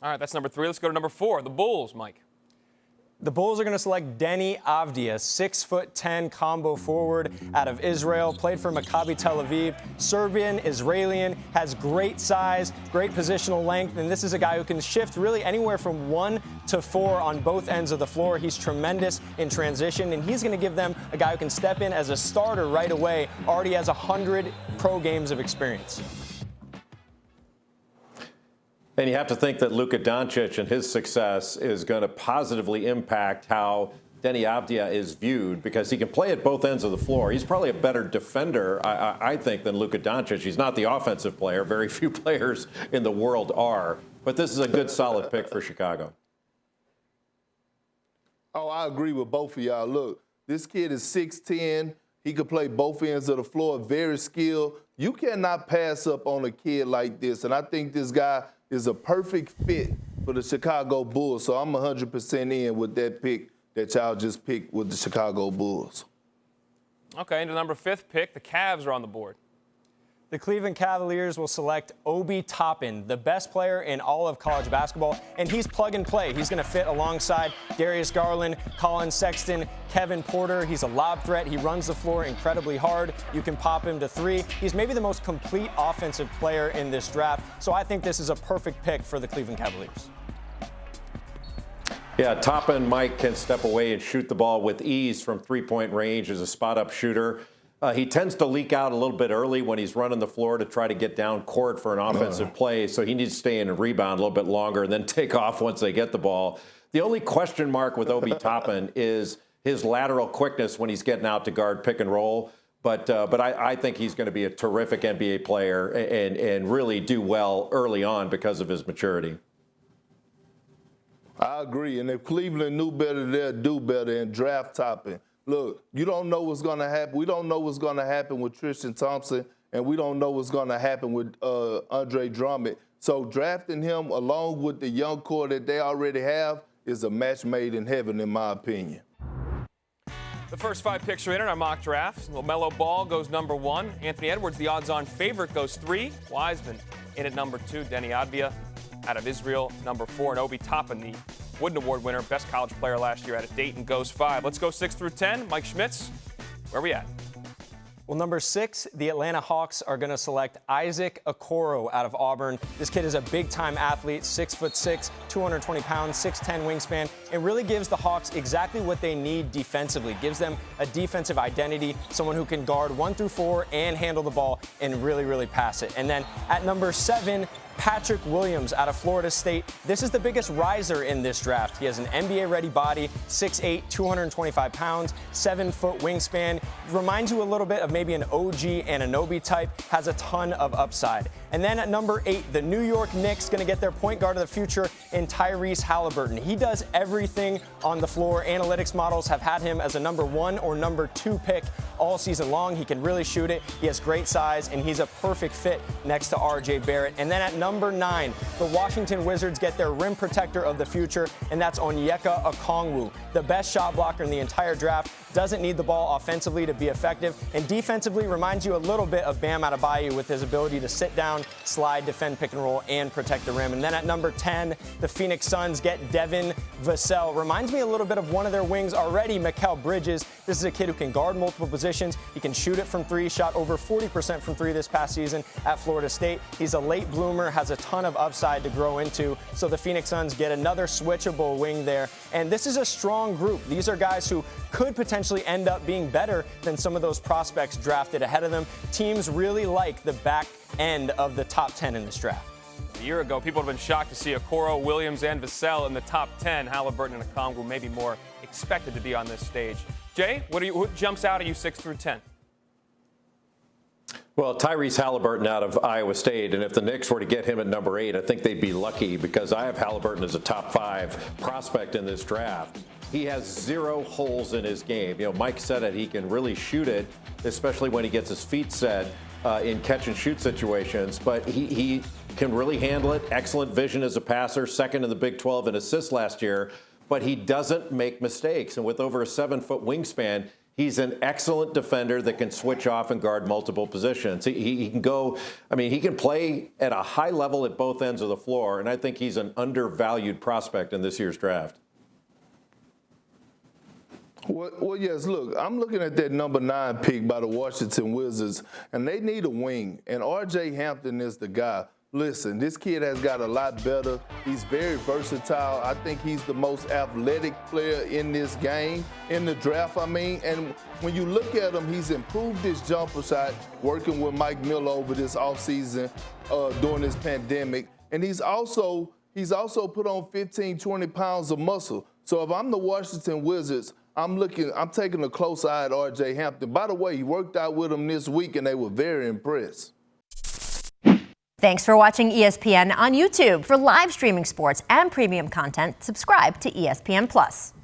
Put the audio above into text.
All right, that's number 3. Let's go to number 4, the Bulls, Mike. The Bulls are going to select Deni Avdija, 6'10" combo forward out of Israel, played for Maccabi Tel Aviv, Serbian, Israeli, has great size, great positional length, and this is a guy who can shift really anywhere from 1 to 4 on both ends of the floor. He's tremendous in transition, and he's going to give them a guy who can step in as a starter right away, already has 100 pro games of experience. And you have to think that Luka Doncic and his success is going to positively impact how Deni Avdija is viewed, because he can play at both ends of the floor. He's probably a better defender, I think, than Luka Doncic. He's not the offensive player. Very few players in the world are. But this is a good, solid pick for Chicago. Oh, I agree with both of y'all. Look, this kid is 6'10". He could play both ends of the floor, very skilled. You cannot pass up on a kid like this. And I think this guy is a perfect fit for the Chicago Bulls. So I'm 100% in with that pick that y'all just picked with the Chicago Bulls. Okay, into number 5th pick, the Cavs are on the board. The Cleveland Cavaliers will select Obi Toppin, the best player in all of college basketball, and he's plug and play. He's going to fit alongside Darius Garland, Colin Sexton, Kevin Porter. He's a lob threat. He runs the floor incredibly hard. You can pop him to 3. He's maybe the most complete offensive player in this draft, so I think this is a perfect pick for the Cleveland Cavaliers. Yeah, Toppin, Mike, can step away and shoot the ball with ease from three-point range as a spot-up shooter. He tends to leak out a little bit early when he's running the floor to try to get down court for an offensive play, so he needs to stay in and rebound a little bit longer and then take off once they get the ball. The only question mark with Obi Toppin is his lateral quickness when he's getting out to guard pick and roll. But I think he's going to be a terrific NBA player and really do well early on because of his maturity. I agree. And if Cleveland knew better, they'll do better and draft Toppin. Look, you don't know what's going to happen. We don't know what's going to happen with Tristan Thompson, and we don't know what's going to happen with Andre Drummond. So drafting him along with the young core that they already have is a match made in heaven, in my opinion. The first 5 picks are in our mock draft. LaMelo Ball goes number 1. Anthony Edwards, the odds-on favorite, goes 3. Wiseman in at number 2. Deni Avdija out of Israel, number 4. And Obi Toppin, the Wooden Award winner, best college player last year out of Dayton, goes 5. Let's go 6 through 10. Mike Schmitz, where are we at? Well, number 6, the Atlanta Hawks are going to select Isaac Okoro out of Auburn. This kid is a big-time athlete, 6'6", 220 pounds, 6'10" wingspan, and really gives the Hawks exactly what they need defensively. Gives them a defensive identity, someone who can guard 1 through 4 and handle the ball and really, really pass it. And then at number 7, Patrick Williams out of Florida State. This is the biggest riser in this draft. He has an NBA-ready body, 6'8", 225 pounds, 7-foot wingspan. Reminds you a little bit of maybe an OG Anunoby type. Has a ton of upside. And then at number 8, the New York Knicks going to get their point guard of the future in Tyrese Haliburton. He does everything on the floor. Analytics models have had him as a number 1 or number 2 pick all season long. He can really shoot it. He has great size, and he's a perfect fit next to R.J. Barrett. And then at number 9, the Washington Wizards get their rim protector of the future, and that's Onyeka Okongwu, the best shot blocker in the entire draft. Doesn't need the ball offensively to be effective, and defensively reminds you a little bit of Bam Adebayo with his ability to sit down, slide, defend pick and roll, and protect the rim. And then at number 10, the Phoenix Suns get Devin Vassell. Reminds me a little bit of one of their wings already, Mikal Bridges. This is a kid who can guard multiple positions. He can shoot it from 3, shot over 40% from 3 this past season at Florida State. He's a late bloomer, has a ton of upside to grow into. So the Phoenix Suns get another switchable wing there. And this is a strong group. These are guys who could potentially end up being better than some of those prospects drafted ahead of them. Teams really like the back end of the top 10 in this draft. A year ago, people have been shocked to see Okoro, Williams, and Vassell in the top 10. Haliburton and Okongwu maybe more expected to be on this stage. Jay, what jumps out at you 6 through 10? Well, Tyrese Haliburton out of Iowa State, and if the Knicks were to get him at number 8, I think they'd be lucky because I have Haliburton as a top 5 prospect in this draft. He has 0 holes in his game. You know, Mike said it. He can really shoot it, especially when he gets his feet set in catch-and-shoot situations. But he can really handle it. Excellent vision as a passer, second in the Big 12 in assists last year. But he doesn't make mistakes. And with over a 7-foot wingspan, He's an excellent defender that can switch off and guard multiple positions. He can go, I mean, he can play at a high level at both ends of the floor, and I think he's an undervalued prospect in this year's draft. Well, yes, look, I'm looking at that number 9 pick by the Washington Wizards, and they need a wing, and R.J. Hampton is the guy. Listen, this kid has got a lot better. He's very versatile. I think he's the most athletic player in this game, in the draft, I mean. And when you look at him, he's improved his jumper shot working with Mike Miller over this offseason during this pandemic. And he's also put on 15, 20 pounds of muscle. So if I'm the Washington Wizards, I'm taking a close eye at R.J. Hampton. By the way, he worked out with him this week, and they were very impressed. Thanks for watching ESPN on YouTube. For live streaming sports and premium content, subscribe to ESPN+.